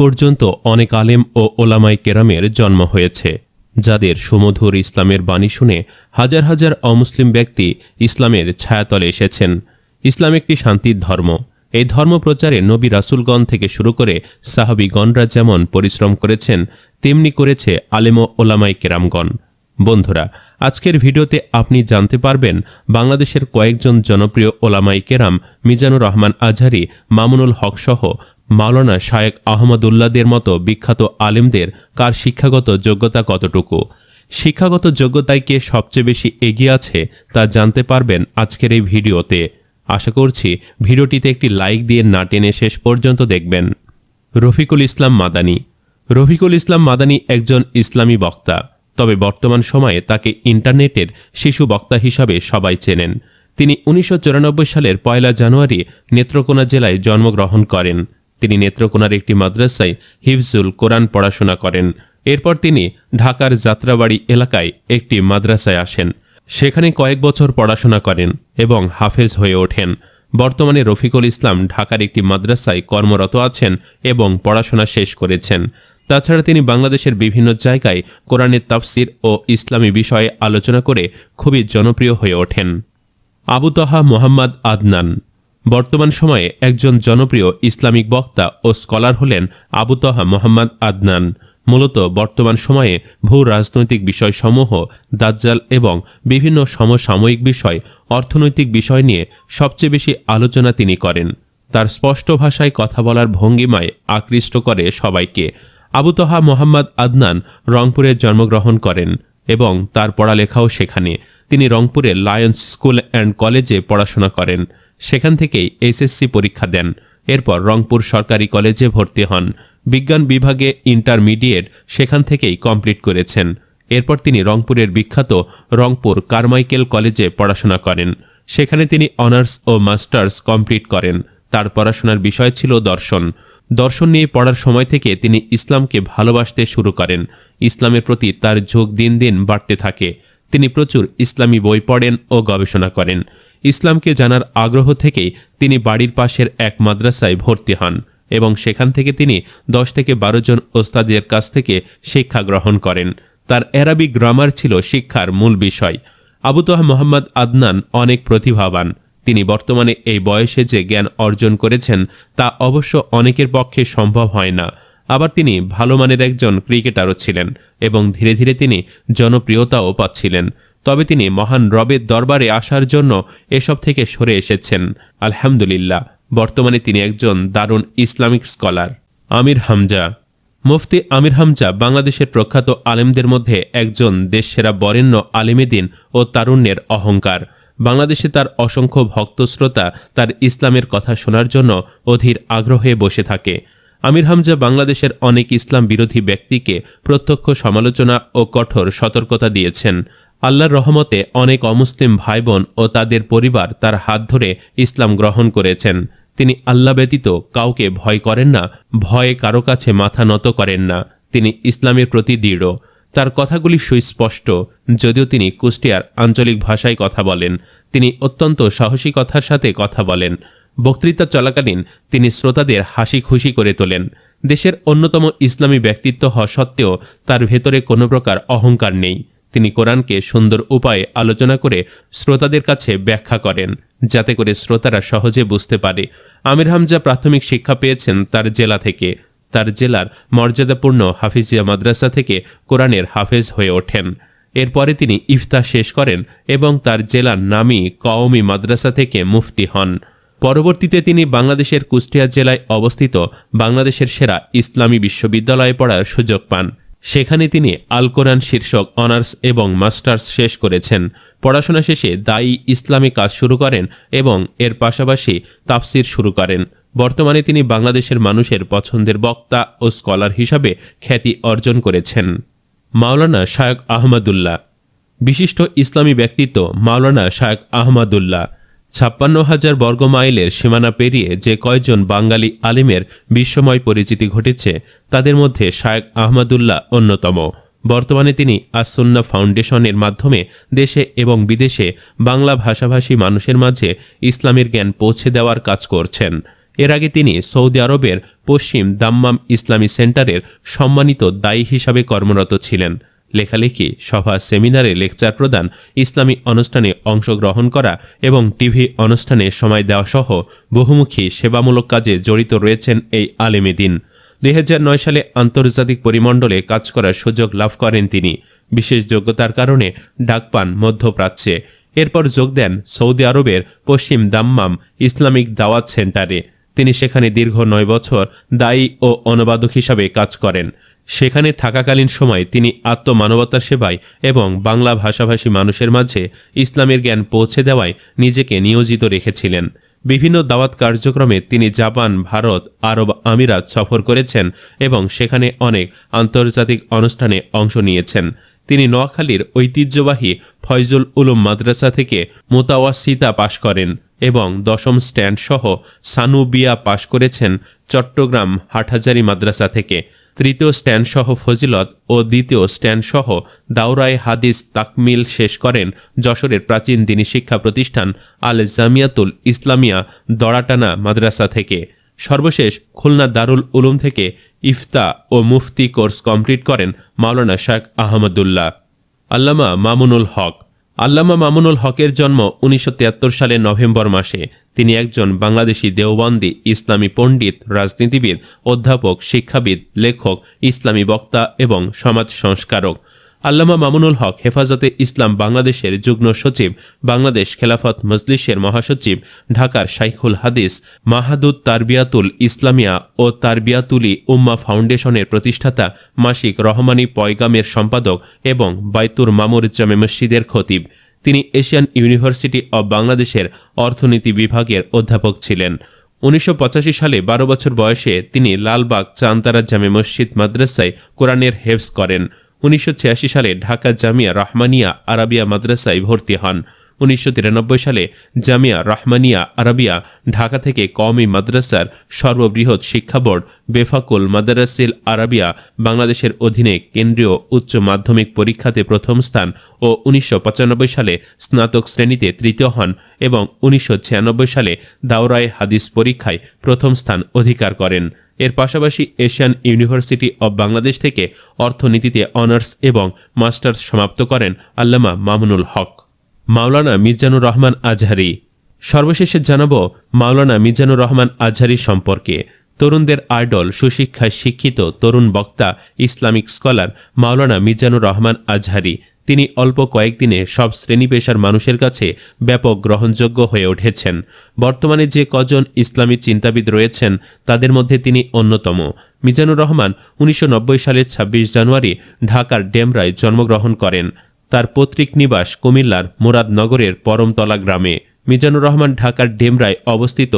পর্যন্ত অনেক আলেম ও ওলামায়ে কেরামের জন্ম হয়েছে, যাদের সুমধুর ইসলামের বাণী শুনে হাজার হাজার অমুসলিম ব্যক্তি ইসলামের ছায়াতলে এসেছেন। ইসলাম একটি শান্তির ধর্ম। এই ধর্ম প্রচারে নবী রাসূলগণ থেকে শুরু করে সাহাবীগণরা যেমন পরিশ্রম করেছেন, তেমনি করেছে আলেম ও ওলামায়ে কেরামগণ। বন্ধুরা, আজকের ভিডিওতে আপনি জানতে পারবেন বাংলাদেশের কয়েকজন জনপ্রিয় ওলামায়ে কেরাম মিজানুর রহমান আজহারী, মামুনুল হক সহ মাওলানা শায়েখ আহমদুল্লাহদের মতো বিখ্যাত আলেমদের কার শিক্ষাগত যোগ্যতা কতটুকু। শিক্ষাগত যোগ্যতায় কে সবচেয়ে বেশি এগিয়ে আছে তা জানতে পারবেন আজকের এই ভিডিওতে। আশা করছি ভিডিওটিতে একটি লাইক দিয়ে না টেনে শেষ পর্যন্ত দেখবেন। রফিকুল ইসলাম মাদানী। রফিকুল ইসলাম মাদানী একজন ইসলামী বক্তা, তবে বর্তমান সময়ে তাকে ইন্টারনেটের শিশু বক্তা হিসাবে সবাই চেনেন। তিনি 1994 সালের 1 জানুয়ারি নেত্রকোনা জেলায় জন্মগ্রহণ করেন। তিনি নেত্রকোনার একটি মাদ্রাসায় হিফজুল কোরআন পড়াশোনা করেন। এরপর তিনি ঢাকার যাত্রাবাড়ি এলাকায় একটি মাদ্রাসায় আসেন। সেখানে কয়েক বছর পড়াশোনা করেন এবং হাফেজ হয়ে ওঠেন। বর্তমানে রফিকুল ইসলাম ঢাকার একটি মাদ্রাসায় কর্মরত আছেন এবং পড়াশোনা শেষ করেছেন। তাছাড়া তিনি বাংলাদেশের বিভিন্ন জায়গায় কোরআনের তাফসির ও ইসলামী বিষয়ে আলোচনা করে খুবই জনপ্রিয় হয়ে ওঠেন। আবু তহা মোহাম্মদ আদনান। বর্তমান সময়ে একজন জনপ্রিয় ইসলামিক বক্তা ও স্কলার হলেন আবু তহা মোহাম্মদ আদনান। মূলত বর্তমান সময়ে ভূ রাজনৈতিক বিষয়সমূহ, দাজ্জাল এবং বিভিন্ন সমসাময়িক বিষয়, অর্থনৈতিক বিষয় নিয়ে সবচেয়ে বেশি আলোচনা তিনি করেন। তার স্পষ্ট ভাষায় কথা বলার ভঙ্গিমায় আকৃষ্ট করে সবাইকে। আবু তহা মোহাম্মদ আদনান রংপুরে জন্মগ্রহণ করেন এবং তার পড়ালেখাও সেখানে। তিনি রংপুরের লায়ন্স স্কুল অ্যান্ড কলেজে পড়াশোনা করেন। সেখান থেকেই এসএসসি পরীক্ষা দেন। এরপর রংপুর সরকারি কলেজে ভর্তি হন। বিজ্ঞান বিভাগে ইন্টারমিডিয়েট সেখান থেকেই কমপ্লিট করেছেন। এরপর তিনি রংপুরের বিখ্যাত রংপুর কারমাইকেল কলেজে পড়াশোনা করেন। সেখানে তিনি অনার্স ও মাস্টার্স কমপ্লিট করেন। তার পড়াশোনার বিষয় ছিল দর্শন। দর্শন নিয়ে পড়ার সময় থেকে তিনি ইসলামকে ভালোবাসতে শুরু করেন। ইসলামের প্রতি তার ঝোঁক দিন দিন বাড়তে থাকে। তিনি প্রচুর ইসলামী বই পড়েন ও গবেষণা করেন। ইসলামকে জানার আগ্রহ থেকেই তিনি বাড়ির পাশের এক মাদ্রাসায় ভর্তি হন এবং সেখান থেকে তিনি 10 থেকে 12 জন ওস্তাদের কাছ থেকে শিক্ষা গ্রহণ করেন। তার অ্যারাবিক গ্রামার ছিল শিক্ষার মূল বিষয়। আবু তহা মোহাম্মদ আদনান অনেক প্রতিভাবান। তিনি বর্তমানে এই বয়সে যে জ্ঞান অর্জন করেছেন তা অবশ্য অনেকের পক্ষে সম্ভব হয় না। আবার তিনি ভালো মানের একজন ক্রিকেটারও ছিলেন এবং ধীরে ধীরে তিনি জনপ্রিয়তাও পাচ্ছিলেন। তবে তিনি মহান রবের দরবারে আসার জন্য এসব থেকে সরে এসেছেন। আলহামদুলিল্লাহ, বর্তমানে তিনি একজন দারুণ ইসলামিক স্কলার। আমির হামজা। মুফতি আমির হামজা বাংলাদেশের প্রখ্যাত আলেমদের মধ্যে একজন, দেশসেরা বরেণ্য আলেমে দ্বীন ও তারুণ্যের অহংকার। বাংলাদেশে তার অসংখ্য ভক্ত শ্রোতা তার ইসলামের কথা শোনার জন্য অধীর আগ্রহে বসে থাকে। আমির হামজা বাংলাদেশের অনেক ইসলাম বিরোধী ব্যক্তিকে প্রত্যক্ষ সমালোচনা ও কঠোর সতর্কতা দিয়েছেন। আল্লাহর রহমতে অনেক অমুসলিম ভাই বোন ও তাদের পরিবার তার হাত ধরে ইসলাম গ্রহণ করেছেন। তিনি আল্লাহ ব্যতীত কাউকে ভয় করেন না, ভয়ে কারো কাছে মাথা নত করেন না। তিনি ইসলামের প্রতি দৃঢ়। তার কথাগুলি সুস্পষ্ট। যদিও তিনি কুষ্টিয়ার আঞ্চলিক ভাষায় কথা বলেন, তিনি অত্যন্ত সাহসিকতার সাথে কথা বলেন। বক্তৃতা চলাকালীন তিনি শ্রোতাদের হাসি খুশি করে তোলেন। দেশের অন্যতম ইসলামী ব্যক্তিত্ব হওয়া সত্ত্বেও তার ভেতরে কোনো প্রকার অহংকার নেই। তিনি কোরআনকে সুন্দর উপায়ে আলোচনা করে শ্রোতাদের কাছে ব্যাখ্যা করেন, যাতে করে শ্রোতারা সহজে বুঝতে পারে। আমির হামজা প্রাথমিক শিক্ষা পেয়েছেন তার জেলা থেকে। তার জেলার মর্যাদাপূর্ণ হাফিজিয়া মাদ্রাসা থেকে কোরআনের হাফেজ হয়ে ওঠেন। এরপরে তিনি ইফতা শেষ করেন এবং তার জেলার নামী কওমি মাদ্রাসা থেকে মুফতি হন। পরবর্তীতে তিনি বাংলাদেশের কুষ্টিয়া জেলায় অবস্থিত বাংলাদেশের সেরা ইসলামী বিশ্ববিদ্যালয়ে পড়ার সুযোগ পান। সেখানে তিনি আল কোরআন শীর্ষক অনার্স এবং মাস্টার্স শেষ করেছেন। পড়াশোনা শেষে দায়ী ইসলামী কাজ শুরু করেন এবং এর পাশাপাশি তাফসির শুরু করেন। বর্তমানে তিনি বাংলাদেশের মানুষের পছন্দের বক্তা ও স্কলার হিসাবে খ্যাতি অর্জন করেছেন। মাওলানা শায়েখ আহমদুল্লাহ। বিশিষ্ট ইসলামী ব্যক্তিত্ব মাওলানা শায়েখ আহমদুল্লাহ ৫৬,০০০ বর্গমাইলের সীমানা পেরিয়ে যে কয়জন বাঙালি আলিমের বিশ্বময় পরিচিতি ঘটেছে তাদের মধ্যে শায়েখ আহমদুল্লাহ অন্যতম। বর্তমানে তিনি আস-সুন্নাহ ফাউন্ডেশনের মাধ্যমে দেশে এবং বিদেশে বাংলা ভাষাভাষী মানুষের মাঝে ইসলামের জ্ঞান পৌঁছে দেওয়ার কাজ করছেন। এর আগে তিনি সৌদি আরবের পশ্চিম দাম্মাম ইসলামী সেন্টারের সম্মানিত দায়ী হিসাবে কর্মরত ছিলেন। লেখালেখি, সভা, সেমিনারে লেকচার প্রদান, ইসলামী অনুষ্ঠানে অংশগ্রহণ করা এবং টিভি অনুষ্ঠানে সময় দেওয়া সহ বহুমুখী সেবামূলক কাজে জড়িত রয়েছেন এই আলেমে দ্বীন। 2009 সালে আন্তর্জাতিক পরিমণ্ডলে কাজ করার সুযোগ লাভ করেন তিনি। বিশেষ যোগ্যতার কারণে ডাক পান মধ্যপ্রাচ্যে। এরপর যোগ দেন সৌদি আরবের পশ্চিম দাম্মাম ইসলামিক দাওয়াত সেন্টারে। তিনি সেখানে দীর্ঘ 9 বছর দায়ী ও অনুবাদক হিসাবে কাজ করেন। সেখানে থাকাকালীন সময় তিনি আত্মমানবতার সেবায় এবং বাংলা ভাষাভাষী মানুষের মাঝে ইসলামের জ্ঞান পৌঁছে দেওয়ায় নিজেকে নিয়োজিত রেখেছিলেন। বিভিন্ন দাওয়াত কার্যক্রমে তিনি জাপান, ভারত, আরব আমিরাত সফর করেছেন এবং সেখানে অনেক আন্তর্জাতিক অনুষ্ঠানে অংশ নিয়েছেন। তিনি নোয়াখালীর ঐতিহ্যবাহী ফয়জুল উলুম মাদ্রাসা থেকে মোতাওয়াসিতা পাশ করেন এবং 10ম স্ট্যান্ড সহ সানুবিয়া পাশ করেছেন চট্টগ্রাম হাটহাজারী মাদ্রাসা থেকে। 3য় স্ট্যান্ড সহ ফজিলত ও 2য় স্ট্যান্ড সহ দাওরায়ে হাদিস তাকমিল শেষ করেন যশোরের প্রাচীন দ্বীনি শিক্ষা প্রতিষ্ঠান আল জামিয়াতুল ইসলামিয়া দড়াটানা মাদ্রাসা থেকে। সর্বশেষ খুলনা দারুল উলুম থেকে ইফতা ও মুফতি কোর্স কমপ্লিট করেন মাওলানা শাহ আহমদুল্লাহ। আল্লামা মামুনুল হক। আল্লামা মামুনুল হকের জন্ম 1973 সালের নভেম্বর মাসে। তিনি একজন বাংলাদেশি দেওবন্দি ইসলামী পণ্ডিত, রাজনীতিবিদ, অধ্যাপক, শিক্ষাবিদ, লেখক, ইসলামী বক্তা এবং সমাজ সংস্কারক। আল্লামা মামুনুল হক হেফাজতে ইসলাম বাংলাদেশের যুগ্ম সচিব, বাংলাদেশ খেলাফত মজলিসের মহাসচিব, ঢাকার শাইখুল হাদিস, মাহাদুত তারবিয়াতুল ইসলামিয়া ও তারবিয়াতুলি উম্মা ফাউন্ডেশনের প্রতিষ্ঠাতা, মাসিক রহমানি পয়গামের সম্পাদক এবং বাইতুর মামুর জামে মসজিদের খতিব। তিনি এশিয়ান ইউনিভার্সিটি অব বাংলাদেশের অর্থনীতি বিভাগের অধ্যাপক ছিলেন। 1985 সালে 12 বছর বয়সে তিনি লালবাগ চান্তারা জামে মসজিদ মাদ্রাসায় কোরআনের হেফজ করেন। 1986 সালে ঢাকা জামিয়া রহমানিয়া আরাবিয়া মাদ্রাসায় ভর্তি হন। 1993 সালে জামিয়া রহমানিয়া আরাবিয়া ঢাকা থেকে কওমি মাদ্রাসার সর্ববৃহৎ শিক্ষা বোর্ড বেফাকুল মাদারাসিল আরাবিয়া বাংলাদেশের অধীনে কেন্দ্রীয় উচ্চ মাধ্যমিক পরীক্ষাতে প্রথম স্থান ও 1995 সালে স্নাতক শ্রেণীতে তৃতীয় হন এবং 1996 সালে দাওরায়ে হাদিস পরীক্ষায় প্রথম স্থান অধিকার করেন। এর পাশাপাশি এশিয়ান ইউনিভার্সিটি অব বাংলাদেশ থেকে অর্থনীতিতে অনার্স এবং মাস্টার্স সমাপ্ত করেন আল্লামা মামুনুল হক। মাওলানা মিজানুর রহমান আজহারি। সর্বশেষে জানাবো মাওলানা মিজানুর রহমান আজহারি সম্পর্কে। তরুণদের আইডল, সুশিক্ষায় শিক্ষিত তরুণ বক্তা, ইসলামিক স্কলার মাওলানা মিজানুর রহমান আজহারি। তিনি অল্প কয়েকদিনে সব শ্রেণী পেশার মানুষের কাছে ব্যাপক গ্রহণযোগ্য হয়ে উঠেছেন। বর্তমানে যে কজন ইসলামী চিন্তাবিদ রয়েছেন তাদের মধ্যে তিনি অন্যতম। মিজানুর রহমান 1990 সালের 26 জানুয়ারি ঢাকার ডেমরায় জন্মগ্রহণ করেন। তার পৈতৃক নিবাস কুমিল্লার মুরাদনগরের পরমতলা গ্রামে। মিজানুর রহমান ঢাকার ডেমরায় অবস্থিত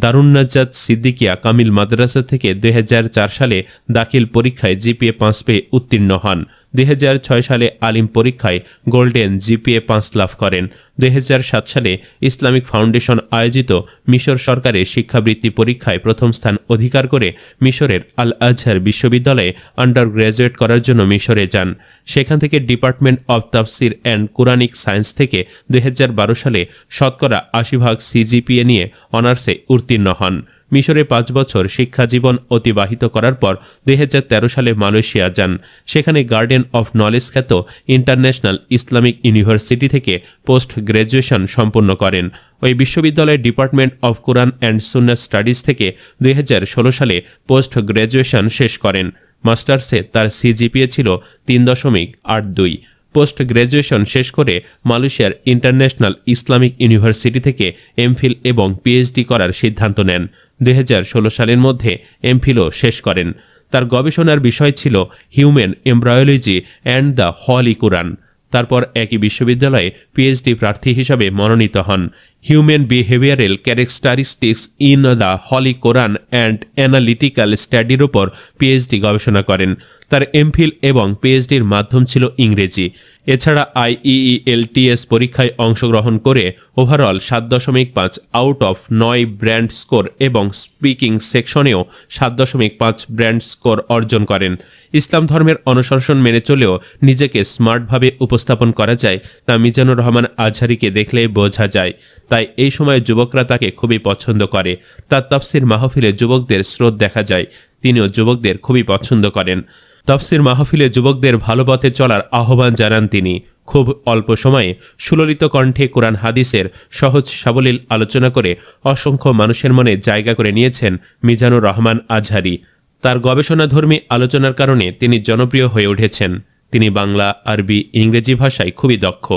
দারুন্নাজাত সিদ্দিকিয়া কামিল মাদ্রাসা থেকে 2004 সালে দাখিল পরীক্ষায় জিপিএ 5 পেয়ে উত্তীর্ণ হন। 2006 সালে আলিম পরীক্ষায় গোল্ডেন জিপিএ 5 লাভ করেন। 2007 সালে ইসলামিক ফাউন্ডেশন আয়োজিত মিশর সরকারের শিক্ষাবৃত্তি পরীক্ষায় প্রথম স্থান অধিকার করে মিশরের আল আজহার বিশ্ববিদ্যালয়ে আন্ডার গ্র্যাজুয়েট করার জন্য মিশরে যান। সেখান থেকে ডিপার্টমেন্ট অব তাফসির অ্যান্ড কুরআনিক সায়েন্স থেকে 2012 সালে শতকরা 80% সিজিপিএ নিয়ে অনার্সে উত্তীর্ণ হন। মিশরে 5 বছর শিক্ষাজীবন অতিবাহিত করার পর 2013 সালে মালয়েশিয়া যান। সেখানে গার্ডেন অফ নলেজ খ্যাত ইন্টারন্যাশনাল ইসলামিক ইউনিভার্সিটি থেকে পোস্ট গ্র্যাজুয়েশন সম্পন্ন করেন। ওই বিশ্ববিদ্যালয়ের department of Quran and Sunnah studies থেকে 2016 সালে পোস্ট গ্র্যাজুয়েশন শেষ করেন। মাস্টার্সে তার সিজিপিএ ছিল 3.82। পোস্ট গ্র্যাজুয়েশন শেষ করে মালয়েশিয়ার ইন্টারন্যাশনাল ইসলামিক ইউনিভার্সিটি থেকে এমফিল এবং পিএইচডি করার সিদ্ধান্ত নেন। 2016 সালের মধ্যে এমফিলও শেষ করেন। তার গবেষণার বিষয় ছিল human embryology and the Holy Quran. তারপর একই বিশ্ববিদ্যালয়ে পিএইচডি প্রার্থী হিসাবে মনোনীত হন। Human behavioural characteristics in the Holy Quran and analytical স্টাডির ওপর পিএইচডি গবেষণা করেন। তার এমফিল এবং পিএইচডির মাধ্যম ছিল ইংরেজি। এছাড়া IEELTS পরীক্ষায় অংশগ্রহণ করে overall 7.5 out of 9 brand score এবং স্পিকিং সেকশনেও 7.5 ব্র্যান্ড স্কোর অর্জন করেন। ইসলাম ধর্মের অনুশাসন মেনে চলেও নিজেকে স্মার্টভাবে উপস্থাপন করা যায় তা মিজানুর রহমান আজহারীকে দেখলেই বোঝা যায়। তাই এই সময় যুবকরা তাকে খুবই পছন্দ করে। তার তাফসির মাহফিলে যুবকদের স্রোত দেখা যায়, তিনিও যুবকদের খুবই পছন্দ করেন। তাফসির মাহফিলে যুবকদের ভালো পথে চলার আহ্বান জানান তিনি। খুব অল্প সময়ে সুললিত কণ্ঠে কোরআন হাদিসের সহজ সাবলীল আলোচনা করে অসংখ্য মানুষের মনে জায়গা করে নিয়েছেন মিজানুর রহমান আজহারী। তার গবেষণাধর্মী আলোচনার কারণে তিনি জনপ্রিয় হয়ে উঠেছেন। তিনি বাংলা, আরবি, ইংরেজি ভাষায় খুবই দক্ষ,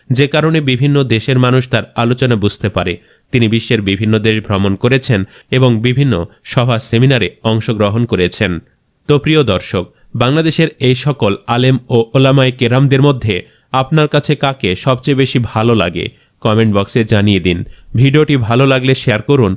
যে কারণে বিভিন্ন দেশের মানুষ তার আলোচনা বুঝতে পারে। তিনি বিশ্বের বিভিন্ন দেশ ভ্রমণ করেছেন এবং বিভিন্ন সভা সেমিনারে অংশগ্রহণ করেছেন। তো প্রিয় দর্শক, বাংলাদেশের এই সকল আলেম ও ওলামায়ে কেরামদের মধ্যে আপনার কাছে কাকে সবচেয়ে বেশি ভালো লাগে কমেন্ট বক্সে জানিয়ে দিন। ভিডিওটি ভালো লাগলে শেয়ার করুন